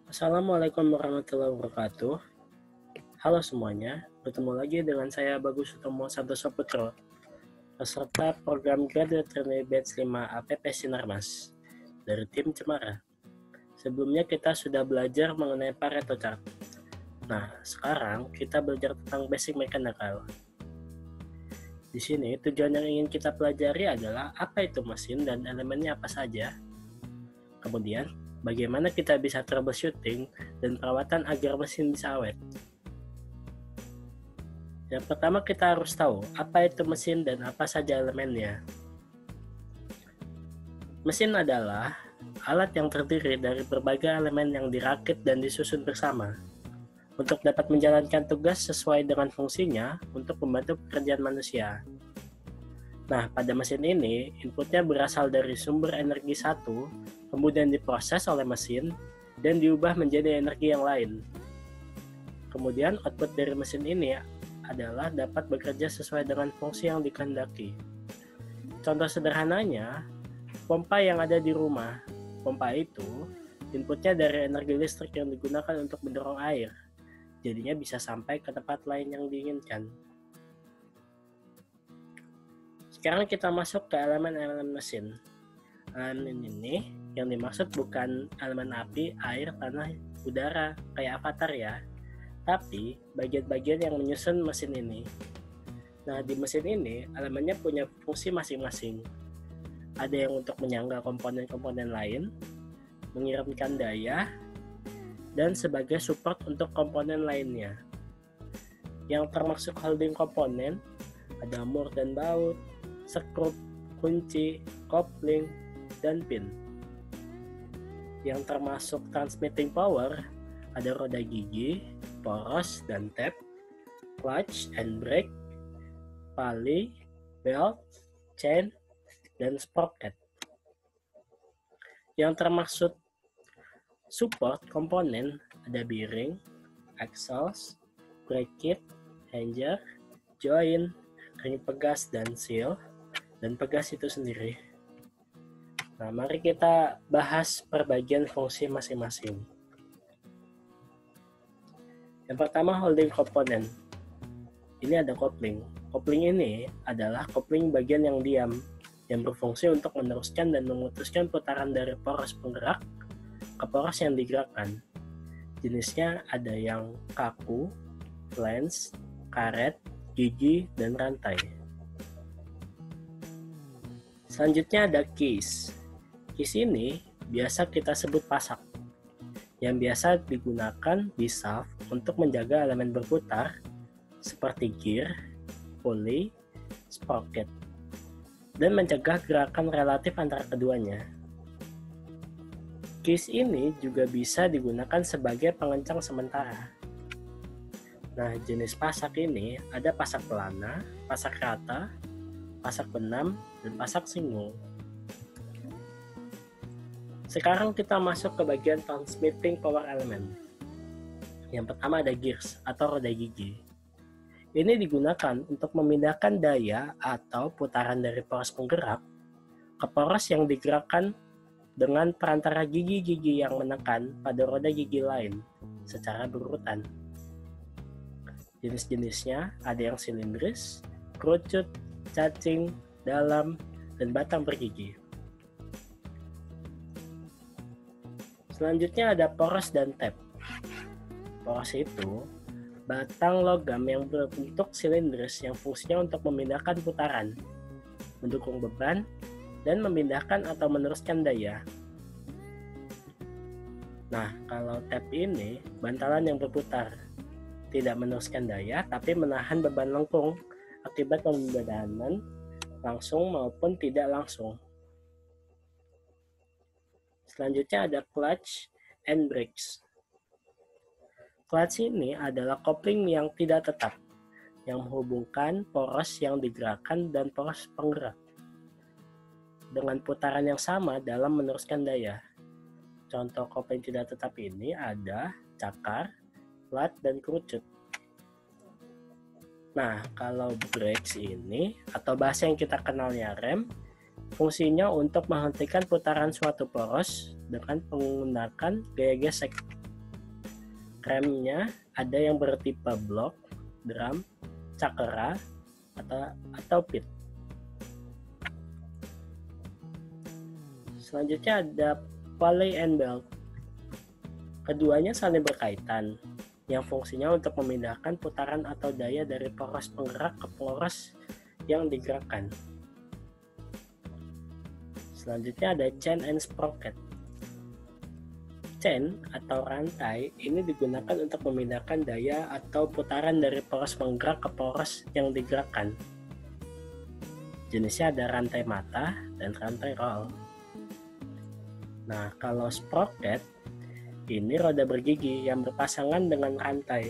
Assalamualaikum warahmatullahi wabarakatuh. Halo semuanya, bertemu lagi dengan saya Bagus Utomo Santoso Putro, peserta program Graduate Trainee Batch 5 APP Sinarmas dari tim Cemara. Sebelumnya kita sudah belajar mengenai Pareto Chart. Nah, sekarang kita belajar tentang basic mechanical. Di sini tujuan yang ingin kita pelajari adalah apa itu mesin dan elemennya apa saja. Kemudian, bagaimana kita bisa troubleshooting dan perawatan agar mesin bisa awet. Yang pertama kita harus tahu apa itu mesin dan apa saja elemennya. Mesin adalah alat yang terdiri dari berbagai elemen yang dirakit dan disusun bersama untuk dapat menjalankan tugas sesuai dengan fungsinya untuk membantu pekerjaan manusia. Nah, pada mesin ini, inputnya berasal dari sumber energi satu, kemudian diproses oleh mesin, dan diubah menjadi energi yang lain. Kemudian, output dari mesin ini adalah dapat bekerja sesuai dengan fungsi yang dikehendaki. Contoh sederhananya, pompa yang ada di rumah. Pompa itu, inputnya dari energi listrik yang digunakan untuk mendorong air. Jadinya bisa sampai ke tempat lain yang diinginkan. Sekarang kita masuk ke elemen-elemen mesin. Elemen ini yang dimaksud bukan elemen api, air, tanah, udara, kayak Avatar ya, tapi bagian-bagian yang menyusun mesin ini. Nah, di mesin ini, elemennya punya fungsi masing-masing. Ada yang untuk menyangga komponen-komponen lain, mengirimkan daya, dan sebagai support untuk komponen lainnya. Yang termasuk holding komponen, ada mur dan baut, skrup, kunci, kopling, dan pin. Yang termasuk transmitting power, ada roda gigi, poros dan tab, clutch and brake, pali, belt, chain, dan sprocket. Yang termasuk support komponen ada bearing, axles, brake kit, hanger, joint, ring pegas dan seal, dan pegas itu sendiri. Nah, mari kita bahas per bagian fungsi masing-masing. Yang pertama, holding component. Ini ada kopling. Kopling ini adalah kopling bagian yang diam, yang berfungsi untuk meneruskan dan memutuskan putaran dari poros penggerak ke poros yang digerakkan. Jenisnya ada yang kaku, flange, karet, gigi, dan rantai. Selanjutnya ada keys. Keys ini biasa kita sebut pasak, yang biasa digunakan di shaft untuk menjaga elemen berputar seperti gear, pulley, sprocket, dan mencegah gerakan relatif antara keduanya. Keys ini juga bisa digunakan sebagai pengencang sementara. Nah, jenis pasak ini ada pasak pelana, pasak rata, pasak benam, dan pasak single. Sekarang kita masuk ke bagian transmitting power element. Yang pertama ada gears atau roda gigi. Ini digunakan untuk memindahkan daya atau putaran dari poros penggerak ke poros yang digerakkan dengan perantara gigi-gigi yang menekan pada roda gigi lain secara berurutan. Jenis-jenisnya ada yang silindris, kerucut, cacing, dalam, dan batang bergigi. Selanjutnya ada poros dan tab. Poros itu batang logam yang berbentuk silindris yang fungsinya untuk memindahkan putaran, mendukung beban, dan memindahkan atau meneruskan daya. Nah, kalau tab ini bantalan yang berputar, tidak meneruskan daya tapi menahan beban lengkung akibat pembebanan langsung maupun tidak langsung. Selanjutnya ada clutch and brakes. Clutch ini adalah kopling yang tidak tetap, yang menghubungkan poros yang digerakkan dan poros penggerak dengan putaran yang sama dalam meneruskan daya. Contoh kopling tidak tetap ini ada cakar, plat, dan kerucut. Nah, kalau brakes ini, atau bahasa yang kita kenalnya rem, fungsinya untuk menghentikan putaran suatu poros dengan menggunakan gaya gesek. Remnya ada yang bertipe blok, drum, cakra, atau pit. Selanjutnya ada pulley and belt. Keduanya saling berkaitan, yang fungsinya untuk memindahkan putaran atau daya dari poros penggerak ke poros yang digerakkan. Selanjutnya ada chain and sprocket. Chain atau rantai ini digunakan untuk memindahkan daya atau putaran dari poros penggerak ke poros yang digerakkan. Jenisnya ada rantai mata dan rantai roll. Nah, kalau sprocket ini roda bergigi yang berpasangan dengan rantai.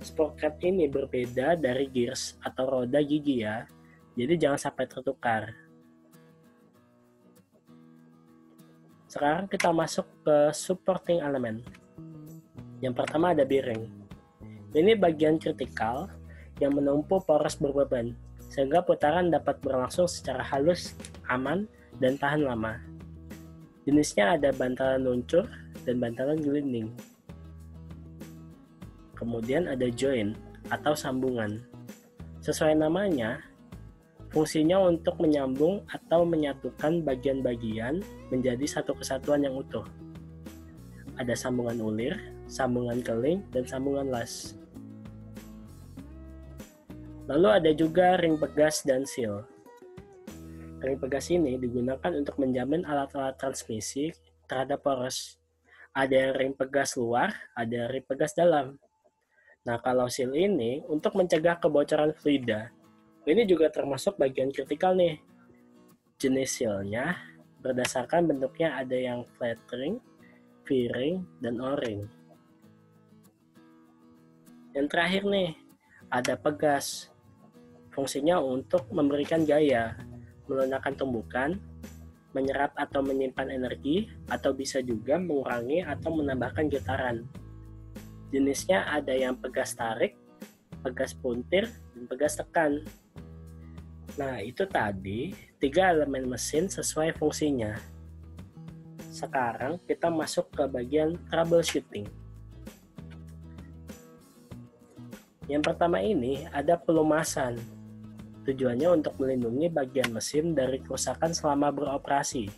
Sprocket ini berbeda dari gears atau roda gigi ya, jadi jangan sampai tertukar. Sekarang kita masuk ke supporting element. Yang pertama ada bearing. Ini bagian kritikal yang menumpu poros berbeban, sehingga putaran dapat berlangsung secara halus, aman, dan tahan lama. Jenisnya ada bantalan luncur dan bantalan gelinding. Kemudian ada joint atau sambungan. Sesuai namanya, fungsinya untuk menyambung atau menyatukan bagian-bagian menjadi satu kesatuan yang utuh. Ada sambungan ulir, sambungan keling, dan sambungan las. Lalu ada juga ring pegas dan seal. Ring pegas ini digunakan untuk menjamin alat-alat transmisi terhadap poros. Ada ring pegas luar, ada ring pegas dalam. Nah, kalau seal ini untuk mencegah kebocoran fluida. Ini juga termasuk bagian kritikal nih. Jenis seal-nya berdasarkan bentuknya ada yang flat ring, V-ring, dan O-ring. Yang terakhir nih, ada pegas. Fungsinya untuk memberikan gaya, melunakkan tumbukan, menyerap atau menyimpan energi, atau bisa juga mengurangi atau menambahkan getaran. Jenisnya ada yang pegas tarik, pegas puntir, dan pegas tekan. Nah, itu tadi 3 elemen mesin sesuai fungsinya. Sekarang kita masuk ke bagian troubleshooting. Yang pertama ini ada pelumasan. Tujuannya untuk melindungi bagian mesin dari kerusakan selama beroperasi,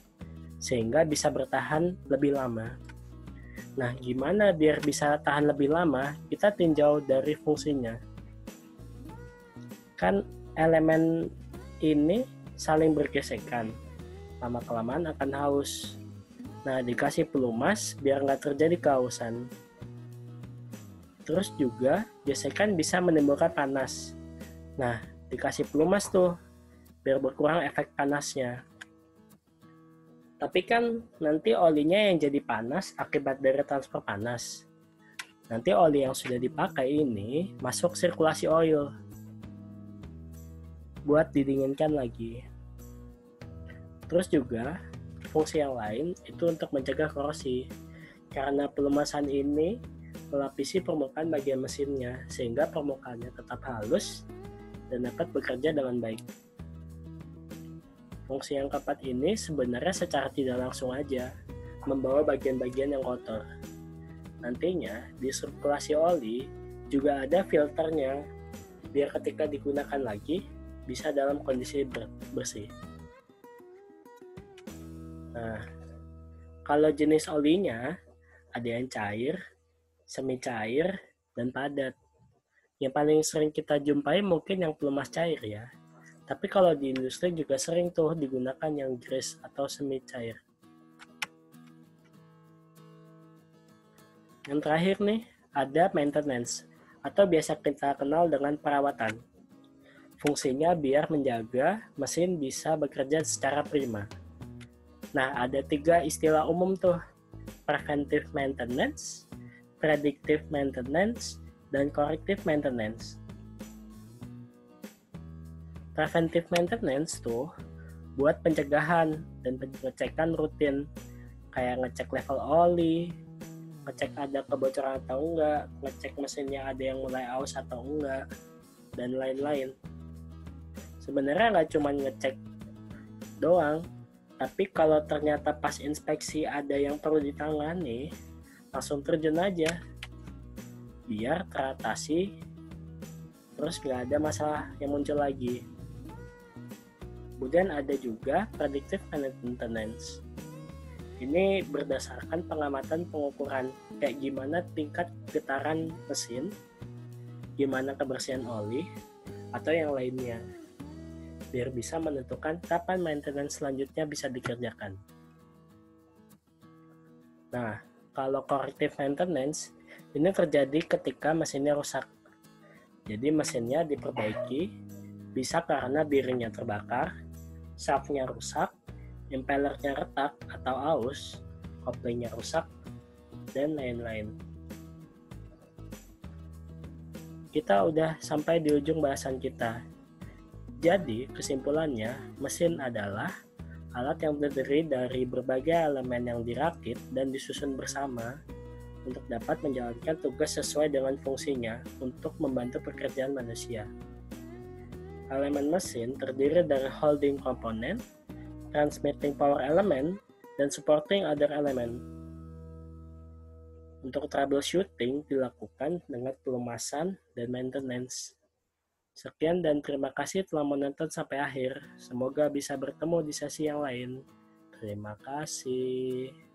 sehingga bisa bertahan lebih lama. Nah, gimana biar bisa tahan lebih lama? Kita tinjau dari fungsinya. Kan elemen ini saling bergesekan, lama-kelamaan akan haus. Nah, dikasih pelumas biar nggak terjadi kehausan. Terus juga gesekan bisa menimbulkan panas. Nah, dikasih pelumas tuh biar berkurang efek panasnya. Tapi kan nanti olinya yang jadi panas akibat dari transfer panas. Nanti oli yang sudah dipakai ini masuk sirkulasi oil buat didinginkan lagi. Terus juga fungsi yang lain itu untuk mencegah korosi, karena pelumasan ini melapisi permukaan bagian mesinnya sehingga permukaannya tetap halus dan dapat bekerja dengan baik. Fungsi yang keempat ini sebenarnya secara tidak langsung aja membawa bagian-bagian yang kotor. Nantinya di sirkulasi oli juga ada filternya biar ketika digunakan lagi bisa dalam kondisi bersih. Nah, kalau jenis olinya ada yang cair, semi cair, dan padat. Yang paling sering kita jumpai mungkin yang pelumas cair ya. Tapi kalau di industri juga sering tuh digunakan yang grease atau semi cair. Yang terakhir nih, ada maintenance atau biasa kita kenal dengan perawatan. Fungsinya biar menjaga mesin bisa bekerja secara prima. Nah, ada 3 istilah umum tuh. Preventive maintenance, predictive maintenance, dan corrective maintenance. Preventive maintenance tuh buat pencegahan dan pengecekan rutin. Kayak ngecek level oli, ngecek ada kebocoran atau enggak, ngecek mesinnya ada yang mulai aus atau enggak, dan lain-lain. Sebenarnya nggak cuma ngecek doang, tapi kalau ternyata pas inspeksi ada yang perlu ditangani, langsung terjun aja. biar teratasi, terus nggak ada masalah yang muncul lagi. Kemudian ada juga predictive maintenance. Ini berdasarkan pengamatan pengukuran kayak gimana tingkat getaran mesin, gimana kebersihan oli, atau yang lainnya, biar bisa menentukan kapan maintenance selanjutnya bisa dikerjakan. Nah, kalau corrective maintenance ini terjadi ketika mesinnya rusak. Jadi mesinnya diperbaiki, bisa karena bearingnya terbakar, shaftnya rusak, impellernya retak atau aus, koplingnya rusak, dan lain-lain. Kita udah sampai di ujung bahasan kita. Jadi, kesimpulannya, mesin adalah alat yang terdiri dari berbagai elemen yang dirakit dan disusun bersama untuk dapat menjalankan tugas sesuai dengan fungsinya untuk membantu pekerjaan manusia. Elemen mesin terdiri dari holding component, transmitting power element, dan supporting other element. Untuk troubleshooting dilakukan dengan pelumasan dan maintenance. Sekian dan terima kasih telah menonton sampai akhir. Semoga bisa bertemu di sesi yang lain. Terima kasih.